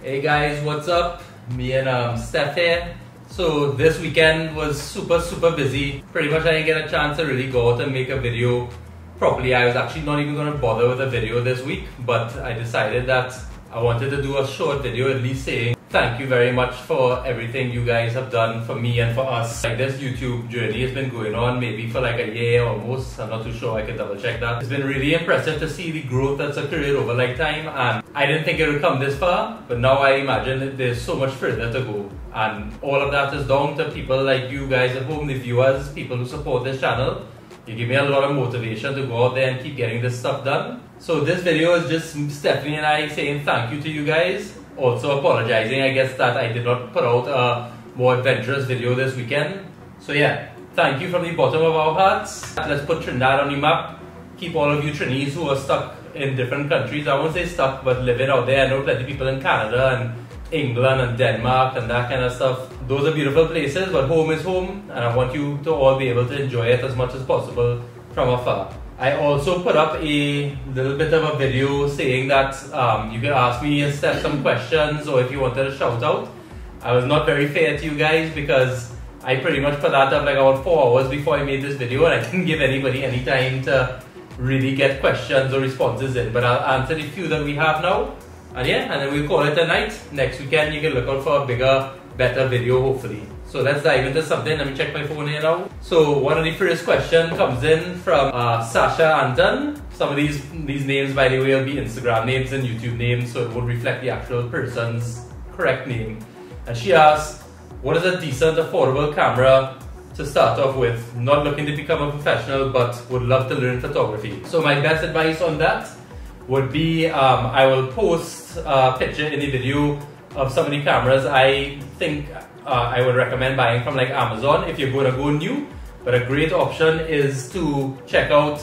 Hey guys, what's up? Me and Steph here. So this weekend was super busy. Pretty much I didn't get a chance to really go out and make a video properly. I was actually not even going to bother with a video this week, but I decided that I wanted to do a short video at least saying thank you very much for everything you guys have done for me and for us. Like, this YouTube journey has been going on maybe for like a year almost. I'm not too sure, I can double check that. It's been really impressive to see the growth that's occurred over like time, and I didn't think it would come this far, but now I imagine that there's so much further to go. And all of that is down to people like you guys at home, the viewers, people who support this channel. You give me a lot of motivation to go out there and keep getting this stuff done. So this video is just Stephanie and I saying thank you to you guys. Also apologizing, I guess, that I did not put out a more adventurous video this weekend. So yeah, thank you from the bottom of our hearts. Let's put Trinidad on the map. Keep all of you Trinis who are stuck in different countries. I won't say stuck, but living out there. I know plenty of people in Canada and England and Denmark and that kind of stuff. Those are beautiful places, but home is home, and I want you to all be able to enjoy it as much as possible from afar. I also put up a little bit of a video saying that you can ask me and Steph some questions, or if you wanted a shout out. I was not very fair to you guys because I pretty much put that up like about 4 hours before I made this video, and I didn't give anybody any time to really get questions or responses in. But I'll answer the few that we have now. And yeah, and then we'll call it a night. Next weekend you can look out for a bigger, better video hopefully. So let's dive into something. Let me check my phone here now. So one of the first questions comes in from Sasha Anton. Some of these names, by the way, will be Instagram names and YouTube names, so it won't reflect the actual person's correct name. And she asks, what is a decent, affordable camera to start off with? Not looking to become a professional, but would love to learn photography. So my best advice on that would be, I will post a picture in the video of some of the cameras I think I would recommend buying from like Amazon if you're going to go new. But a great option is to check out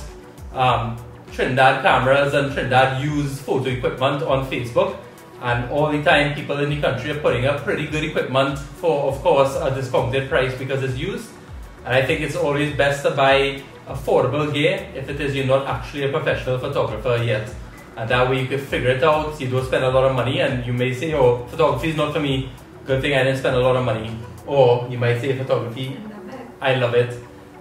Trinidad cameras and Trinidad used photo equipment on Facebook. And all the time people in the country are putting up pretty good equipment for, of course, a discounted price because it's used. And I think it's always best to buy affordable gear if it is you're not actually a professional photographer yet. And that way you can figure it out, you don't spend a lot of money, and you may say, oh, photography is not for me, good thing I didn't spend a lot of money. Or you might say, photography, I love it,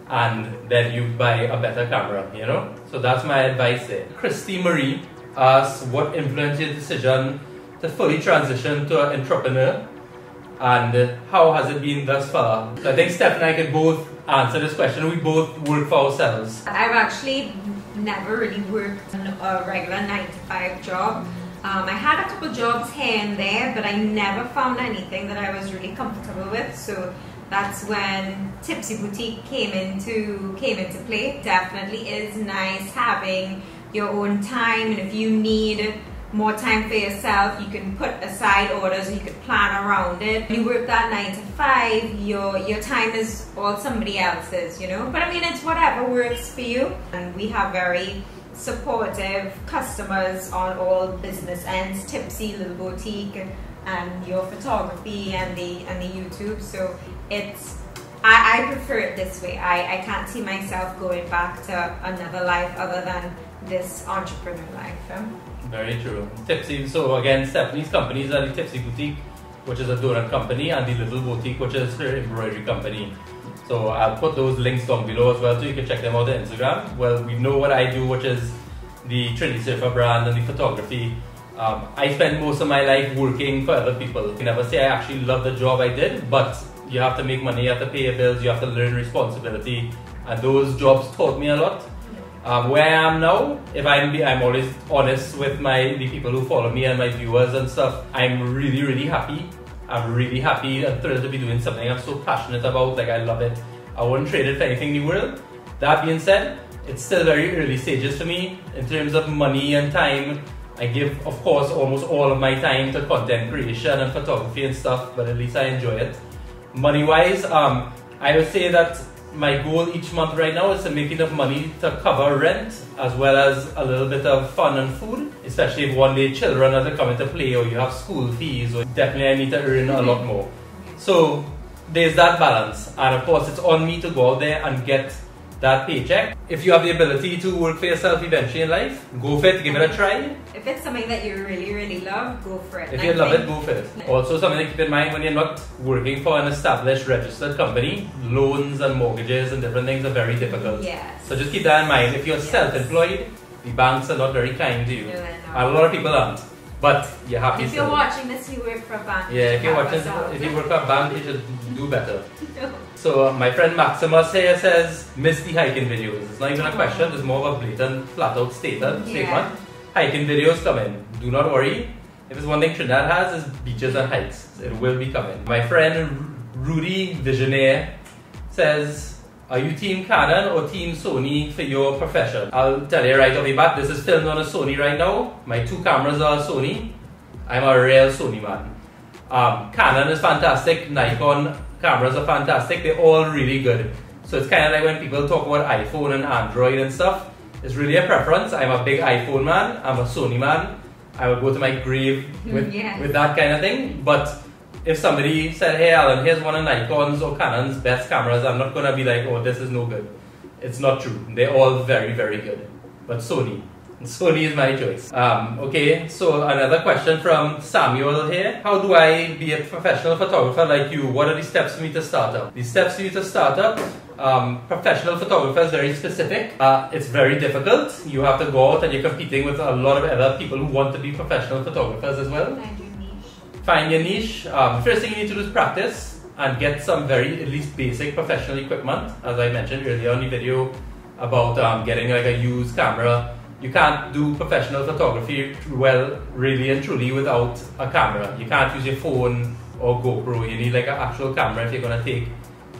and then you buy a better camera, you know? So that's my advice there. Christy Marie asks, what influenced your decision to fully transition to an entrepreneur, and how has it been thus far? So I think Steph and I can both answer this question. We both work for ourselves. I've actually never really worked in a regular 9-to-5 job. I had a couple jobs here and there, but I never found anything that I was really comfortable with. So that's when Tipsy Boutique came into play. Definitely is nice having your own time, and if you need more time for yourself, you can put aside orders, or you could plan around it. When you work that 9-to-5, your time is all somebody else's, you know. But I mean, it's whatever works for you. And we have very supportive customers on all business ends, Tipsy, Little Boutique, and your photography and the YouTube. So it's, I prefer it this way. I can't see myself going back to another life other than this entrepreneur life. Very true. Tipsy, so again, Stephanie's companies are the Tipsy Boutique, which is a donut company, and the Little Boutique, which is her embroidery company. So I'll put those links down below as well, so you can check them out on Instagram. Well, we know what I do, which is the Trini Surfer brand and the photography. I spend most of my life working for other people. You can never say I actually love the job I did, but you have to make money, you have to pay your bills, you have to learn responsibility, and those jobs taught me a lot. Where I am now, if I'm always honest with the people who follow me and my viewers and stuff, I'm really happy. I'm really happy and thrilled to be doing something I'm so passionate about. Like, I love it. I wouldn't trade it for anything in the world. That being said, it's still very early stages for me in terms of money and time. I give, of course, almost all of my time to content creation and photography and stuff, but at least I enjoy it. Money-wise, I would say that my goal each month right now is to make enough money to cover rent, as well as a little bit of fun and food, especially if one day children are to come into play, or you have school fees, or definitely I need to earn a lot more. So there's that balance, and of course it's on me to go out there and get that paycheck. If you have the ability to work for yourself eventually in life, go for it, give it a try. If it's something that you really, really love, go for it. If you love it, go for it. Also, something to keep in mind when you're not working for an established registered company, loans and mortgages and different things are very difficult. Yes. So just keep that in mind. If you're self-employed, the banks are not very kind to you. No. And a lot of people aren't. But you're happy. If you're watching this, you work for a bank. Yeah, if you work for a bank, you should do better. No. So my friend Maximus here says, miss the hiking videos. It's not even a question, it's more of a blatant, flat-out statement. Hiking videos coming. Do not worry. If it's one thing Trinidad has, is beaches and hikes. It will be coming. My friend Rudy Visionaire says, are you team Canon or team Sony for your profession? I'll tell you right off the bat, this is filmed on a Sony right now. My two cameras are Sony. I'm a real Sony man. Canon is fantastic. Nikon cameras are fantastic. They're all really good. So it's kind of like when people talk about iPhone and Android and stuff. It's really a preference. I'm a big iPhone man. I'm a Sony man. I will go to my grave with that kind of thing. But if somebody said, hey Alan, here's one of Nikon's or Canon's best cameras, I'm not going to be like, oh, this is no good. It's not true. They're all very, very good. But Sony is my choice. Okay, so another question from Samuel here. How do I be a professional photographer like you? What are the steps for me to start up? The steps for you to start up, professional photographer is very specific. It's very difficult. You have to go out and you're competing with a lot of other people who want to be professional photographers as well. Find your niche. First thing you need to do is practice and get some very, at least basic professional equipment. As I mentioned earlier on the video about getting like a used camera. You can't do professional photography well, really and truly, without a camera. You can't use your phone or GoPro. You need like an actual camera if you're going to take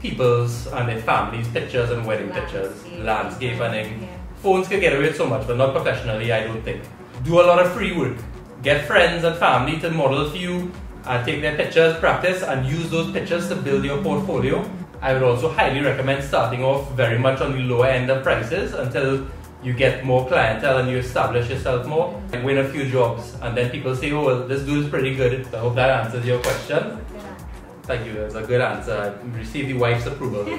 people's and their families' pictures and wedding pictures, landscape and things. Phones can get away with so much, but not professionally, I don't think. Do a lot of free work. Get friends and family to model for you and take their pictures, practice, and use those pictures to build your portfolio. I would also highly recommend starting off very much on the lower end of prices until you get more clientele and you establish yourself more and win a few jobs. And then people say, oh, well, this dude is pretty good. So I hope that answers your question. Thank you, that's a good answer. I received the wife's approval.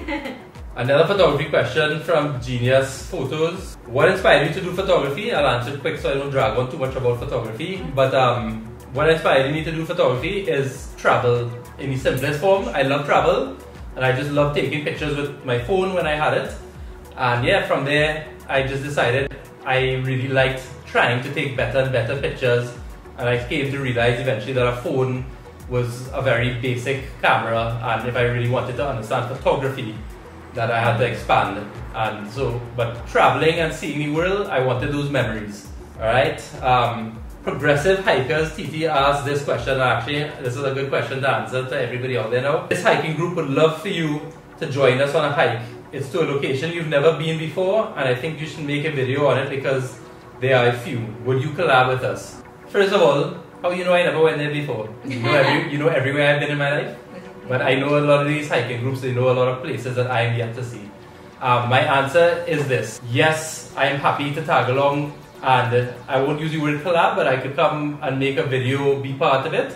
Another photography question from Genius Photos. What inspired you to do photography? I'll answer it quick so I don't drag on too much about photography. But what inspired me to do photography is travel in the simplest form. I love travel and I just love taking pictures with my phone when I had it. And yeah, from there, I just decided I really liked trying to take better and better pictures, and I came to realize eventually that a phone was a very basic camera, and if I really wanted to understand photography, that I had to expand. And so, but traveling and seeing the world, I wanted those memories. Alright, Progressive Hikers TT asked this question. Actually, this is a good question to answer to everybody out there now. This hiking group would love for you to join us on a hike. It's to a location you've never been before, and I think you should make a video on it because there are a few. Would you collab with us? First of all, how you know I never went there before? You know everywhere I've been in my life? But I know a lot of these hiking groups, they know a lot of places that I am yet to see. My answer is this. Yes, I am happy to tag along, and I won't use the word collab, but I could come and make a video, be part of it.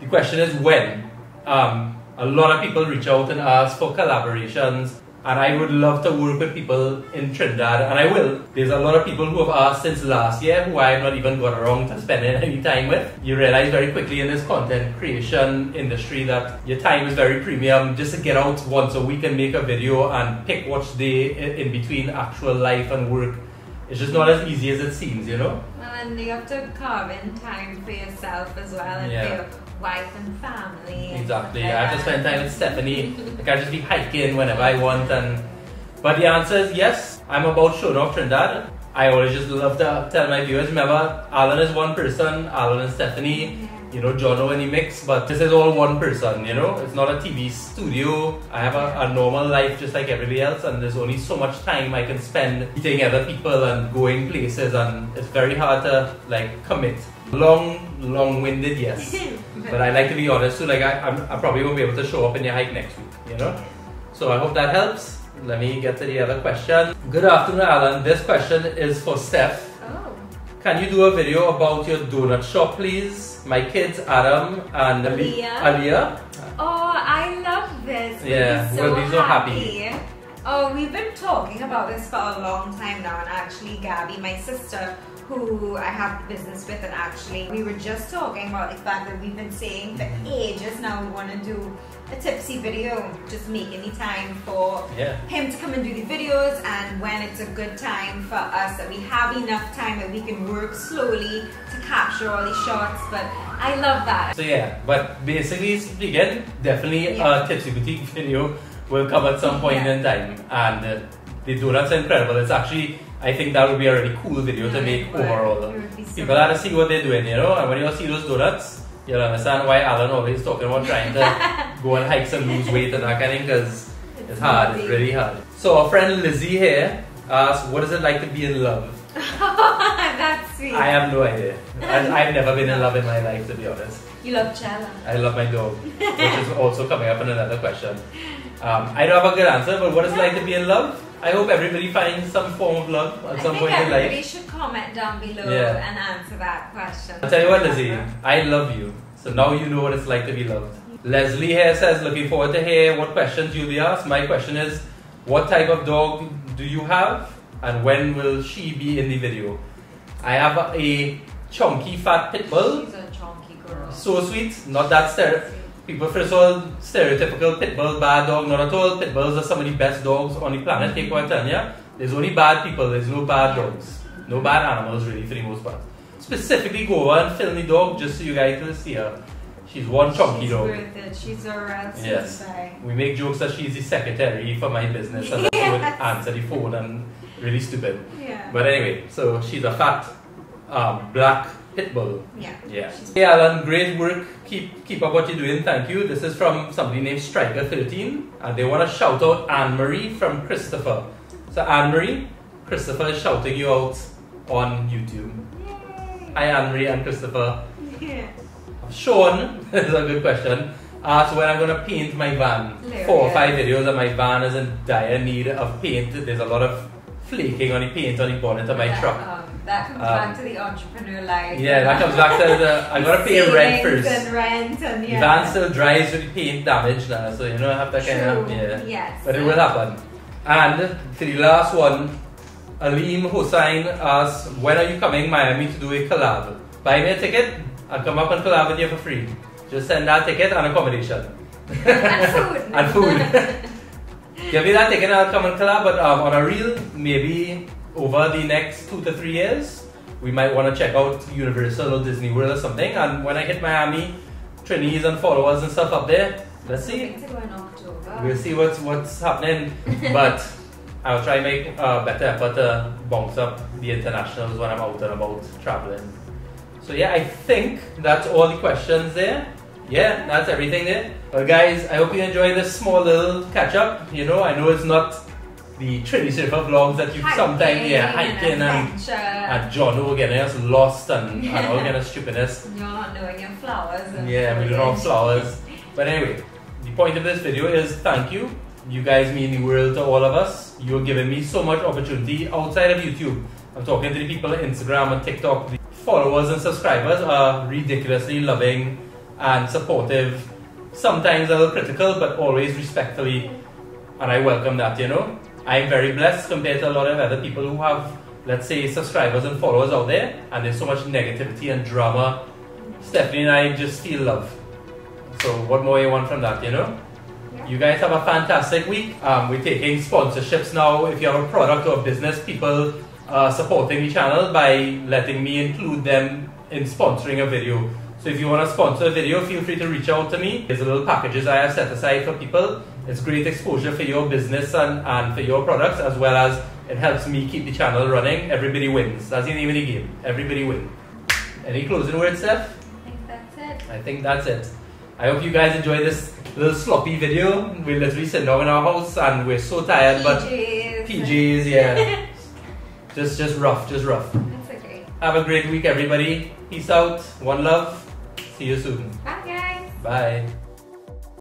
The question is when. A lot of people reach out and ask for collaborations, and I would love to work with people in Trinidad, and I will. There's a lot of people who have asked since last year who I have not even got around to spending any time with. You realize very quickly in this content creation industry that your time is very premium. Just to get out once a week and make a video and pick which day in between actual life and work, it's just not as easy as it seems, you know? Well, and you have to carve in time for yourself as well, and for your wife and family. Exactly. I have to spend time with Stephanie. I can't just be hiking whenever I want. But the answer is yes. I'm about showing off Trinidad. I always just love to tell my viewers, remember, Alan is one person, Alan and Stephanie, you know, Jono in the mix, but this is all one person, you know? It's not a TV studio. I have a normal life just like everybody else, and there's only so much time I can spend meeting other people and going places, and it's very hard to like commit. Long-winded, yes. But I like to be honest, so like I probably won't be able to show up in your hike next week, you know? So I hope that helps. Let me get to the other question. Good afternoon, Alan. This question is for Steph. Oh. Can you do a video about your donut shop, please? My kids, Adam and Aliyah. Oh, I love this. Yeah, we'll be so happy. Oh, we've been talking about this for a long time now, and actually Gabby, my sister, who I have business with, and actually we were just talking about the fact that we've been saying for ages now we want to do a tipsy video, just make any time for him to come and do the videos, and when it's a good time for us, that we have enough time that we can work slowly to capture all these shots. But I love that. So yeah, but basically speaking, definitely a tipsy boutique video will come at some point in time, and the donuts are incredible. It's actually, I think that would be a really cool video to make overall. People have to see what they're doing, you know, and when you see those donuts, you'll understand why Alan always talking about trying to go on hikes and lose weight and that kind of thing, because it's hard, it's really hard. So our friend Lizzie here asked, what is it like to be in love? That's sweet. I have no idea. I've never been in love in my life, to be honest. You love Chella. I love my dog, which is also coming up in another question. I don't have a good answer, but what is it like to be in love? I hope everybody finds some form of love at some point in life. Everybody should comment down below and answer that question. I'll tell you what, Lizzie, I love you. So now you know what it's like to be loved. Leslie here says, looking forward to hear what questions you'll be asked. My question is, what type of dog do you have, and when will she be in the video? I have a chunky fat pit bull. She's a chunky girl. So sweet, not that people first of all, stereotypical pit bull, bad dog, not at all. Pit bulls are some of the best dogs on the planet, take what I tell you. There's only bad people, there's no bad dogs. No bad animals really for the most part. Specifically go over and film the dog just so you guys will see her. She's one chunky dog. She's worth it, she's a real yes. We make jokes that she's the secretary for my business and that she would answer the phone and really stupid. Yeah. But anyway, so she's a fat black pit bull. Yeah. Hey Alan, great work. Keep up what you're doing. Thank you. This is from somebody named Striker13, and they want to shout out Anne-Marie from Christopher. So Anne-Marie, Christopher is shouting you out on YouTube. Yay. Hi Anne-Marie and Christopher. Yeah. Sean, this is a good question. Asked when I'm going to paint my van. 4 or 5 videos, and my van is in dire need of paint. There's a lot of flaking on the paint on the bonnet of my truck. That comes back to the entrepreneur life. Yeah, that comes back to I gotta pay rent first. And rent and the van still dries with the paint damage now, so you know I have to kind of Yes. But it will happen. And to the last one, Aleem Hossain asks, when are you coming Miami to do a collab? Buy me a ticket, I'll come up and collab with you for free. Just send that ticket and accommodation. And food. And food. Give me that ticket and I'll come and collab, but on a real, maybe over the next 2 to 3 years, we might want to check out Universal or Disney World or something. And when I hit Miami, Trinis and followers and stuff up there, let's see. We'll see what's happening. But I'll try and make a better effort to bounce up the internationals when I'm out and about traveling. So yeah, I think that's all the questions there. Yeah, that's everything there. Well guys, I hope you enjoyed this small little catch up. You know, I know it's not the Trini Surfer vlogs that you sometimes hiking and John getting us lost and all kind of stupidness. You're not knowing your flowers. We don't know flowers. But anyway, the point of this video is thank you. You guys mean the world to all of us. You're giving me so much opportunity outside of YouTube. I'm talking to the people on Instagram and TikTok. The followers and subscribers are ridiculously loving and supportive. Sometimes a little critical, but always respectfully. And I welcome that, you know. I'm very blessed compared to a lot of other people who have, let's say, subscribers and followers out there, and there's so much negativity and drama. Stephanie and I just feel love. So what more you want from that, you know? Yeah. You guys have a fantastic week. We're taking sponsorships now. If you have a product or a business, people are supporting the channel by letting me include them in sponsoring a video. So if you want to sponsor a video, feel free to reach out to me. There's a little packages I have set aside for people. It's great exposure for your business and for your products, as well as it helps me keep the channel running. Everybody wins. That's the name of the game. Everybody wins. Any closing words, Steph? I think that's it. I think that's it. I hope you guys enjoyed this little sloppy video. We're literally sitting down in our house and we're so tired, but PJs, yeah. just rough, just rough. That's okay. Have a great week, everybody. Peace out. One love. See you soon. Bye, guys. Bye.